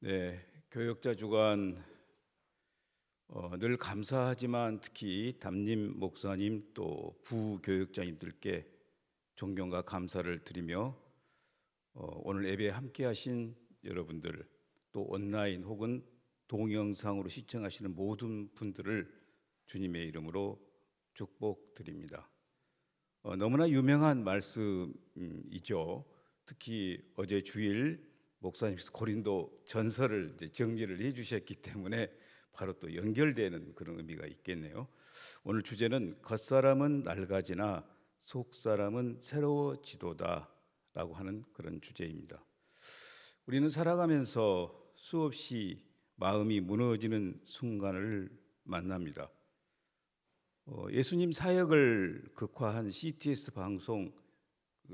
네, 교역자 주간 늘 감사하지만 특히 담임 목사님 또 부교역자님들께 존경과 감사를 드리며 오늘 예배에 함께하신 여러분들 또 온라인 혹은 동영상으로 시청하시는 모든 분들을 주님의 이름으로 축복드립니다. 너무나 유명한 말씀이죠. 특히 어제 주일 목사님께서 고린도 전서를 이제 정리를 해주셨기 때문에 바로 또 연결되는 그런 의미가 있겠네요. 오늘 주제는 겉사람은 낡아지나 속사람은 새로워지도다라고 하는 그런 주제입니다. 우리는 살아가면서 수없이 마음이 무너지는 순간을 만납니다. 예수님 사역을 극화한 CTS 방송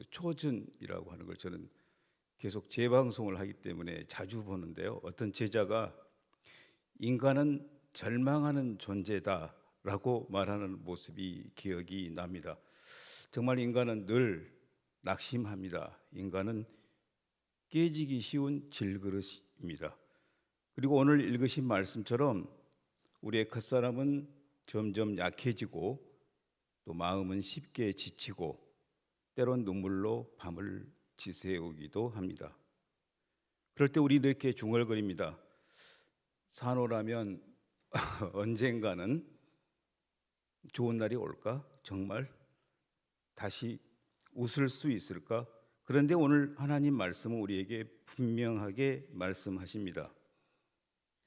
초전이라고 하는 걸 저는 계속 재방송을 하기 때문에 자주 보는데요. 어떤 제자가 인간은 절망하는 존재다라고 말하는 모습이 기억이 납니다. 정말 인간은 늘 낙심합니다. 인간은 깨지기 쉬운 질그릇입니다. 그리고 오늘 읽으신 말씀처럼 우리의 겉사람은 점점 약해지고 또 마음은 쉽게 지치고 때론 눈물로 밤을 지새우기도 합니다. 그럴 때 우리는 이렇게 중얼거립니다. 산호라면 언젠가는 좋은 날이 올까? 정말 다시 웃을 수 있을까? 그런데 오늘 하나님 말씀은 우리에게 분명하게 말씀하십니다.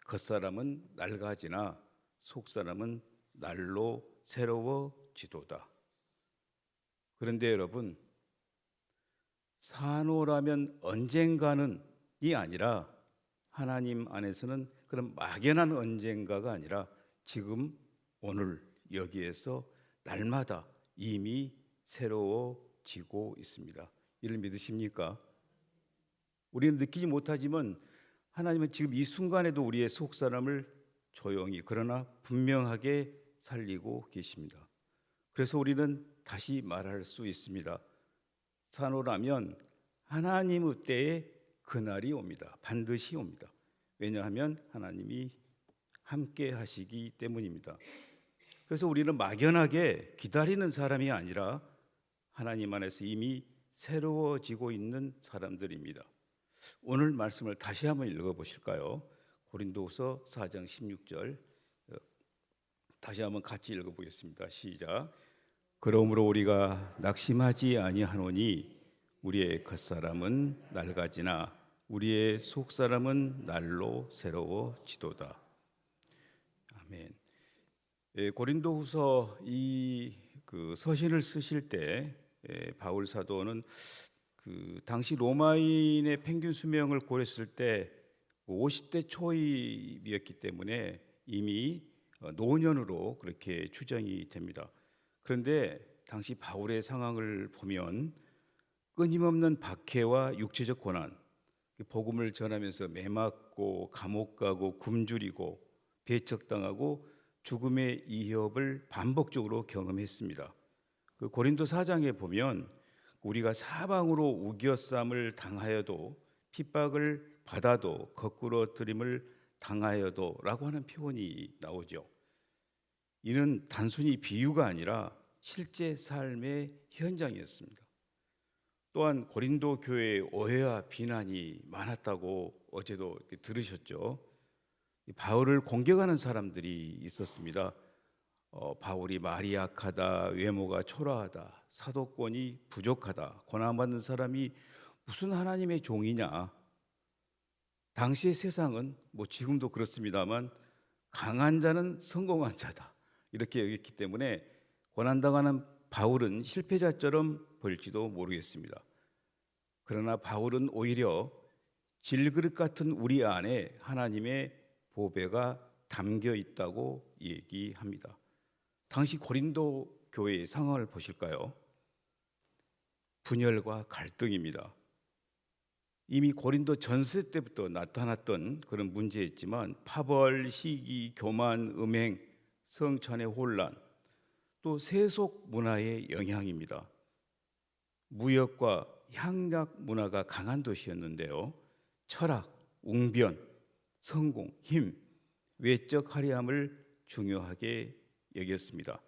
겉사람은 낡아지나 속사람은 날로 새로워지도다. 그런데 여러분, 산호라면 언젠가는이 아니라 하나님 안에서는 그런 막연한 언젠가가 아니라 지금 오늘 여기에서 날마다 이미 새로워지고 있습니다. 이를 믿으십니까? 우리는 느끼지 못하지만 하나님은 지금 이 순간에도 우리의 속사람을 조용히 그러나 분명하게 살리고 계십니다. 그래서 우리는 다시 말할 수 있습니다. 산호라면 하나님의 때에 그날이 옵니다. 반드시 옵니다. 왜냐하면 하나님이 함께 하시기 때문입니다. 그래서 우리는 막연하게 기다리는 사람이 아니라 하나님 안에서 이미 새로워지고 있는 사람들입니다. 오늘 말씀을 다시 한번 읽어보실까요? 고린도후서 4장 16절 다시 한번 같이 읽어보겠습니다. 시작. 그러므로 우리가 낙심하지 아니하노니 우리의 겉사람은 낡아지나 우리의 속사람은 날로 새로워지도다. 아멘. 고린도후서 이 서신을 쓰실 때 바울 사도는 당시 로마인의 평균 수명을 고렸을 때 50대 초입이었기 때문에 이미 노년으로 그렇게 추정이 됩니다. 그런데 당시 바울의 상황을 보면 끊임없는 박해와 육체적 고난, 복음을 전하면서 매맞고 감옥 가고 굶주리고 배척당하고 죽음의 위협을 반복적으로 경험했습니다. 고린도 4장에 보면 우리가 사방으로 우겨쌈을 당하여도 핍박을 받아도 거꾸로 들임을 당하여도 라고 하는 표현이 나오죠. 이는 단순히 비유가 아니라 실제 삶의 현장이었습니다. 또한 고린도 교회에 오해와 비난이 많았다고 어제도 들으셨죠. 바울을 공격하는 사람들이 있었습니다. 바울이 말이 약하다, 외모가 초라하다, 사도권이 부족하다, 고난받는 사람이 무슨 하나님의 종이냐. 당시의 세상은 지금도 그렇습니다만 강한 자는 성공한 자다 이렇게 여겼기 때문에 고난당하는 바울은 실패자처럼 보일지도 모르겠습니다. 그러나 바울은 오히려 질그릇 같은 우리 안에 하나님의 보배가 담겨 있다고 얘기합니다. 당시 고린도 교회의 상황을 보실까요? 분열과 갈등입니다. 이미 고린도 전세 때부터 나타났던 그런 문제였지만 파벌, 시기, 교만, 음행, 성찬의 혼란, 또 세속 문화의 영향입니다. 무역과 향락 문화가 강한 도시였는데요. 철학, 웅변, 성공, 힘, 외적 화려함을 중요하게 여겼습니다.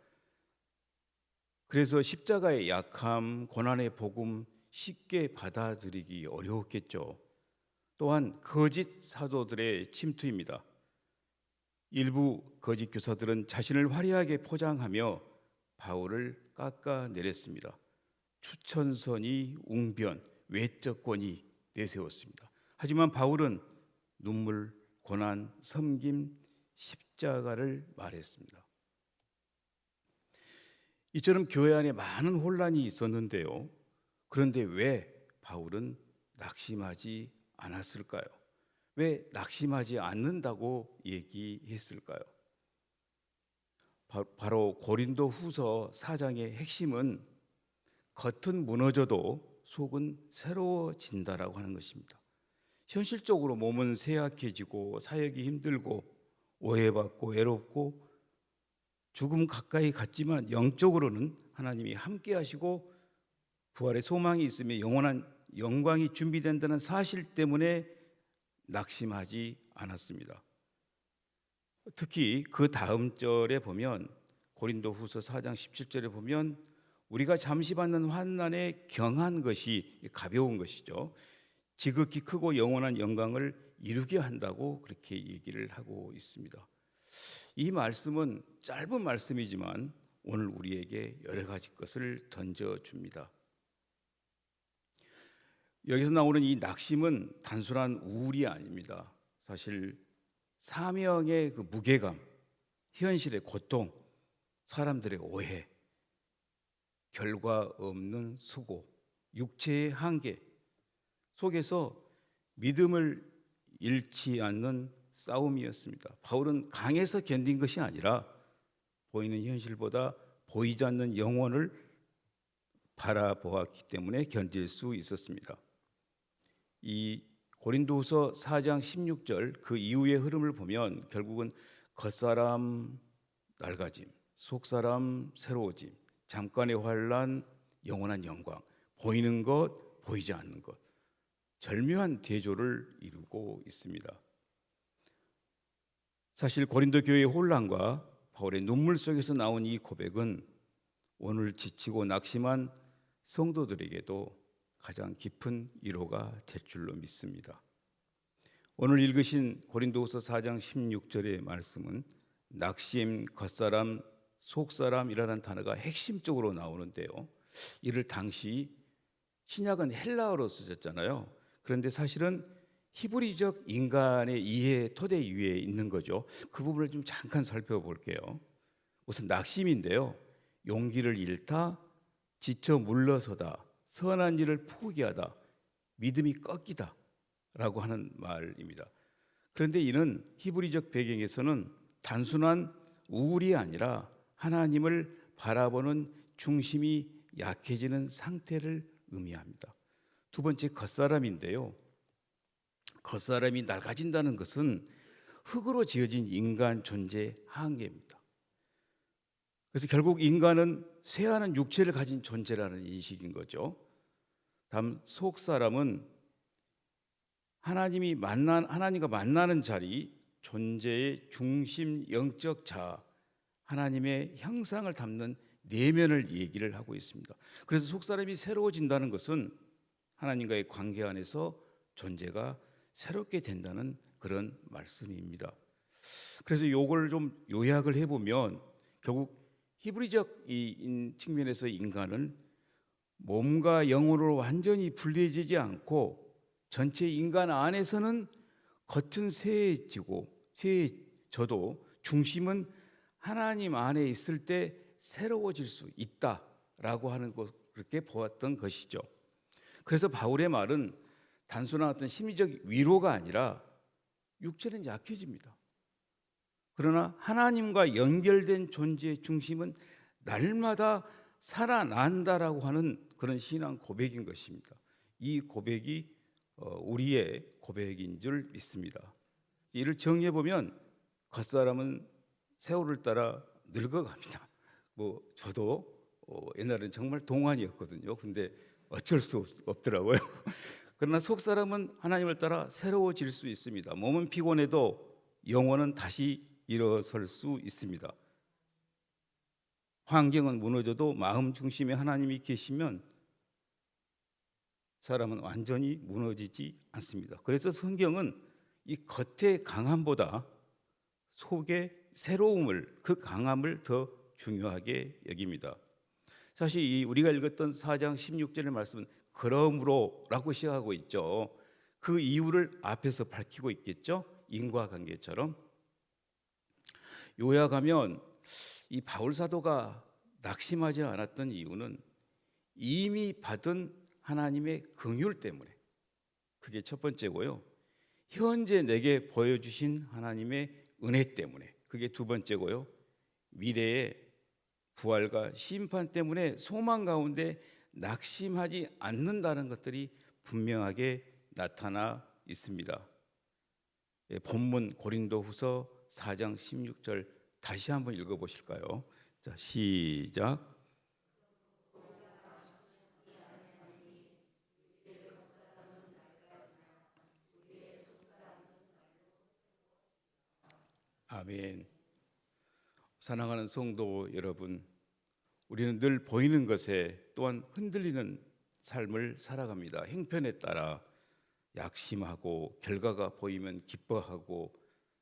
그래서 십자가의 약함, 고난의 복음 쉽게 받아들이기 어려웠겠죠. 또한 거짓 사도들의 침투입니다. 일부 거짓 교사들은 자신을 화려하게 포장하며 바울을 깎아내렸습니다. 추천선이 웅변, 외적 권위 내세웠습니다. 하지만 바울은 눈물, 고난, 섬김, 십자가를 말했습니다. 이처럼 교회 안에 많은 혼란이 있었는데요. 그런데 왜 바울은 낙심하지 않았을까요? 왜 낙심하지 않는다고 얘기했을까요? 바로 고린도 후서 4장의 핵심은 겉은 무너져도 속은 새로워진다라고 하는 것입니다. 현실적으로 몸은 쇠약해지고 사역이 힘들고 오해받고 외롭고 죽음 가까이 갔지만 영적으로는 하나님이 함께 하시고 부활의 소망이 있으며 영원한 영광이 준비된다는 사실 때문에 낙심하지 않았습니다. 특히 그 다음 절에 보면 고린도 후서 4장 17절에 보면 우리가 잠시 받는 환난에 경한 것이 가벼운 것이죠. 지극히 크고 영원한 영광을 이루게 한다고 그렇게 얘기를 하고 있습니다. 이 말씀은 짧은 말씀이지만 오늘 우리에게 여러 가지 것을 던져줍니다. 여기서 나오는 이 낙심은 단순한 우울이 아닙니다. 사실 사명의 그 무게감, 현실의 고통, 사람들의 오해, 결과 없는 수고, 육체의 한계 속에서 믿음을 잃지 않는 싸움이었습니다. 바울은 강해서 견딘 것이 아니라 보이는 현실보다 보이지 않는 영혼을 바라보았기 때문에 견딜 수 있었습니다. 이 고린도후서 4장 16절 그 이후의 흐름을 보면 결국은 겉사람 낡아짐, 속사람 새로워짐, 잠깐의 환난, 영원한 영광, 보이는 것, 보이지 않는 것, 절묘한 대조를 이루고 있습니다. 사실 고린도 교회의 혼란과 바울의 눈물 속에서 나온 이 고백은 오늘 지치고 낙심한 성도들에게도 가장 깊은 위로가 될 줄로 믿습니다. 오늘 읽으신 고린도후서 4장 16절의 말씀은 낙심, 겉사람, 속사람이라는 단어가 핵심적으로 나오는데요. 이를 당시 신약은 헬라어로 쓰셨잖아요. 그런데 사실은 히브리적 인간의 이해 토대 위에 있는 거죠. 그 부분을 좀 잠깐 살펴볼게요. 우선 낙심인데요. 용기를 잃다, 지쳐 물러서다, 선한 일을 포기하다, 믿음이 꺾이다 라고 하는 말입니다. 그런데 이는 히브리적 배경에서는 단순한 우울이 아니라 하나님을 바라보는 중심이 약해지는 상태를 의미합니다. 두 번째 겉사람인데요. 겉사람이 낡아진다는 것은 흙으로 지어진 인간 존재의 한계입니다. 그래서 결국 인간은 쇠하는 육체를 가진 존재라는 인식인 거죠. 다음 속사람은 하나님과 만나는 자리, 존재의 중심 영적 자아, 하나님의 형상을 담는 내면을 얘기를 하고 있습니다. 그래서 속사람이 새로워진다는 것은 하나님과의 관계 안에서 존재가 새롭게 된다는 그런 말씀입니다. 그래서 이걸 좀 요약을 해보면 결국 히브리적 측면에서 인간은 몸과 영으로 완전히 분리해지지 않고 전체 인간 안에서는 겉은 쇠해져도 중심은 하나님 안에 있을 때 새로워질 수 있다라고 하는 것, 그렇게 보았던 것이죠. 그래서 바울의 말은 단순한 어떤 심리적 위로가 아니라 육체는 약해집니다. 그러나 하나님과 연결된 존재의 중심은 날마다 살아난다라고 하는 그런 신앙 고백인 것입니다. 이 고백이 우리의 고백인 줄 믿습니다. 이를 정리해 보면 겉사람은 세월을 따라 늙어갑니다. 저도 옛날에는 정말 동안이었거든요. 근데 어쩔 수 없더라고요. 그러나 속 사람은 하나님을 따라 새로워질 수 있습니다. 몸은 피곤해도 영혼은 다시 일어설 수 있습니다. 환경은 무너져도 마음 중심에 하나님이 계시면 사람은 완전히 무너지지 않습니다. 그래서 성경은 이 겉의 강함보다 속의 새로움을, 그 강함을 더 중요하게 여깁니다. 사실 이 우리가 읽었던 4장 16절의 말씀은 그러므로라고 시작하고 있죠. 그 이유를 앞에서 밝히고 있겠죠. 인과관계처럼. 요약하면 이 바울 사도가 낙심하지 않았던 이유는 이미 받은 하나님의 긍휼 때문에, 그게 첫 번째고요. 현재 내게 보여주신 하나님의 은혜 때문에, 그게 두 번째고요. 미래의 부활과 심판 때문에 소망 가운데 낙심하지 않는다는 것들이 분명하게 나타나 있습니다. 본문 고린도후서 4장 16절 다시 한번 읽어보실까요? 자, 시작. 아멘. 사랑하는 성도 여러분, 우리는 늘 보이는 것에 또한 흔들리는 삶을 살아갑니다. 행편에 따라 약심하고 결과가 보이면 기뻐하고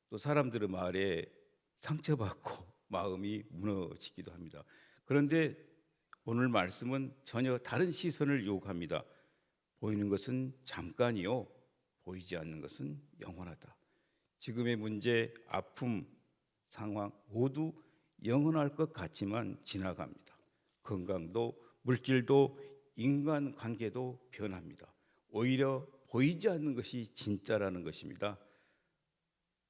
또 사람들의 말에 상처받고 마음이 무너지기도 합니다. 그런데 오늘 말씀은 전혀 다른 시선을 요구합니다. 보이는 것은 잠깐이요, 보이지 않는 것은 영원하다. 지금의 문제, 아픔, 상황 모두 영원할 것 같지만 지나갑니다. 건강도, 물질도, 인간관계도 변합니다. 오히려 보이지 않는 것이 진짜라는 것입니다.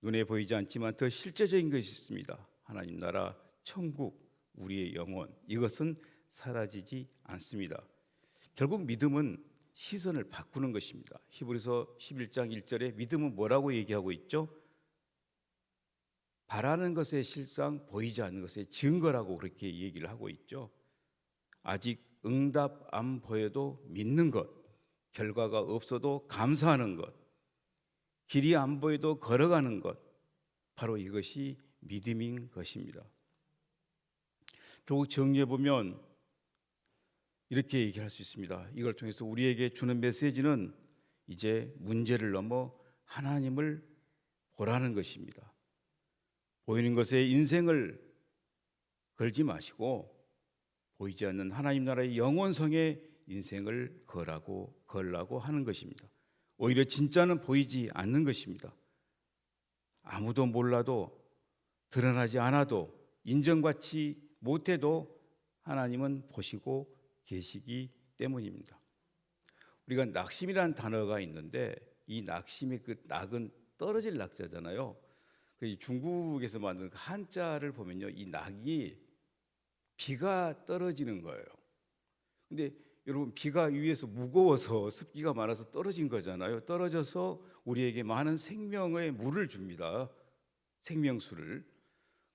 눈에 보이지 않지만 더 실제적인 것이 있습니다. 하나님 나라, 천국, 우리의 영혼, 이것은 사라지지 않습니다. 결국 믿음은 시선을 바꾸는 것입니다. 히브리서 11장 1절에 믿음은 뭐라고 얘기하고 있죠? 바라는 것의 실상, 보이지 않는 것의 증거라고 그렇게 얘기를 하고 있죠. 아직 응답 안 보여도 믿는 것, 결과가 없어도 감사하는 것, 길이 안 보여도 걸어가는 것, 바로 이것이 믿음인 것입니다. 결국 정리해 보면 이렇게 얘기할 수 있습니다. 이걸 통해서 우리에게 주는 메시지는 이제 문제를 넘어 하나님을 보라는 것입니다. 보이는 것에 인생을 걸지 마시고 보이지 않는 하나님 나라의 영원성에 인생을 걸라고 하는 것입니다. 오히려 진짜는 보이지 않는 것입니다. 아무도 몰라도, 드러나지 않아도, 인정받지 못해도 하나님은 보시고 계시기 때문입니다. 우리가 낙심이라는 단어가 있는데 이 낙심의 그 낙은 떨어질 낙자잖아요. 중국에서 만든 한자를 보면요, 이 낙이 비가 떨어지는 거예요. 근데 여러분, 비가 위에서 무거워서 습기가 많아서 떨어진 거잖아요. 떨어져서 우리에게 많은 생명의 물을 줍니다. 생명수를.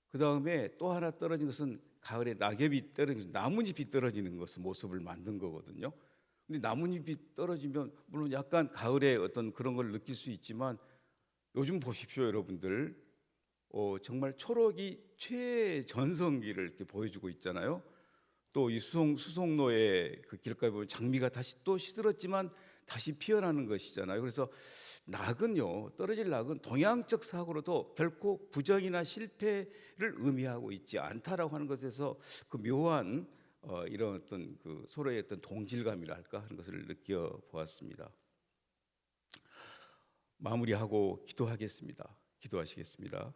그 다음에 또 하나 떨어진 것은 가을에 낙엽이 떨어지는, 나뭇잎이 떨어지는 것을 모습을 만든 거거든요. 근데 나뭇잎이 떨어지면 물론 약간 가을에 어떤 그런 걸 느낄 수 있지만 요즘 보십시오, 여러분들. 정말 초록이 최전성기를 이렇게 보여주고 있잖아요. 또 이 수송로의 그 길가에 보면 장미가 다시 또 시들었지만 다시 피어나는 것이잖아요. 그래서 낙은요, 떨어질 낙은 동양적 사고로도 결코 부정이나 실패를 의미하고 있지 않다라고 하는 것에서 그 묘한 이런 어떤 그 서로의 어떤 동질감이라 할까 하는 것을 느껴 보았습니다. 마무리하고 기도하겠습니다. 기도하시겠습니다.